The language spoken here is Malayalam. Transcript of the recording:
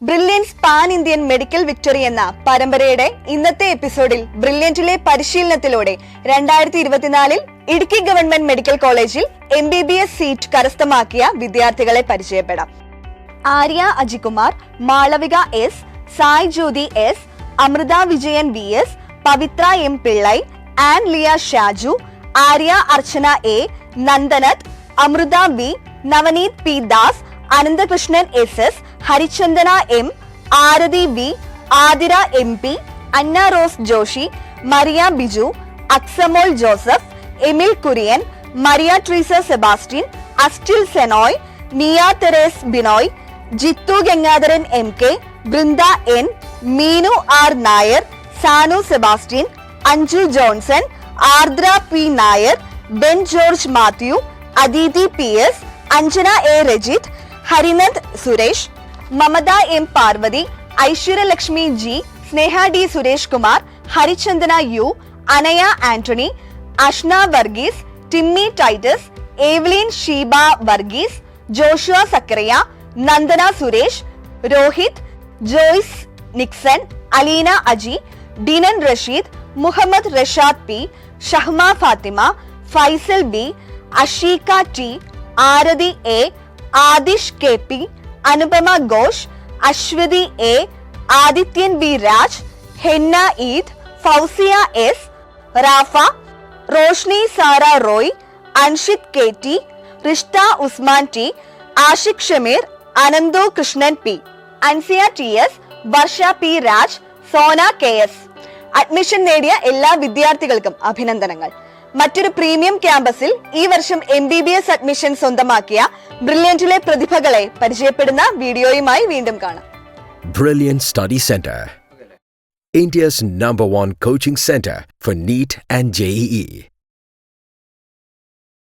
Brilliance pan Indian medical victory എന്ന പരമ്പരയുടെ ഇന്നത്തെ എപ്പിസോഡിൽ ബ്രില്യന്റിലെ പരിശീലനത്തിലൂടെ 2024 ഇടുക്കി ഗവൺമെന്റ് മെഡിക്കൽ കോളേജിൽ MBBS സീറ്റ് കരസ്ഥമാക്കിയ വിദ്യാർത്ഥികളെ പരിചയപ്പെടാം. Arya Ajikumar, Malavika S, Sai Jyothi S, Amrutha Vijayan VS, Pavithra M Pillai, Ann Liya Shaju, Arya Archana A, Nandanath, Amrutha V, Navaneeth P Das, Ananthakrishnan SS, Harichandana M, Arathi V, Athira MP, Anna Rose Joshy, Maria Biju, Aksamol Joseph, Emil Kurian, Maria Treesa Sebastian, Astil Senoy, Niya Therese Binoy, Jithu Gangadharan MK, Brinda N, Meenu R Nair, Sanu Sebastian, Anju Johnson, Ardra P Nair, Ben George Mathew, Aditi PS, Anjana A Rajith, Harinand Suresh, Mamata M Parvathy, Aishwaryalakshmi G, Sneha D Suresh Kumar, Harichandana U, Anaya Antony, Ashna Varghese, Timmy Titus, Evelyn Sheeba Varghese, Joshua Zacharia, Nandana Suresh, Rohith, Joyce Nixon, Aleena Aji, Dinan Rasheed, Muhammad Rashad P, Shahma Fathima, Faisal B, Asheeka T, Arathi A, Adish KP, Anupama Ghosh, Aswathy A, Adithyan B Raj, Henna Eid, Fousiya S, Rafa, Roshni Sara Roy, Anshith KT, Rishtha Usman T, Ashiq Shameer, Ananthu Krishnan P, Ansiya TS, Varsha P Raj, Sona KS. Admission നേടിയ എല്ലാ വിദ്യാർത്ഥികൾക്കും അഭിനന്ദനങ്ങൾ. മറ്റൊരു പ്രീമിയം ക്യാമ്പസിൽ ഈ വർഷം MBBS അഡ്മിഷൻ സ്വന്തമാക്കിയ ബ്രില്യന്റിലെ പ്രതിഭകളെ പരിചയപ്പെടുന്ന വീഡിയോയുമായി വീണ്ടും കാണാം. Brilliant Study Center, India's #1 coaching center for NEET and JEE.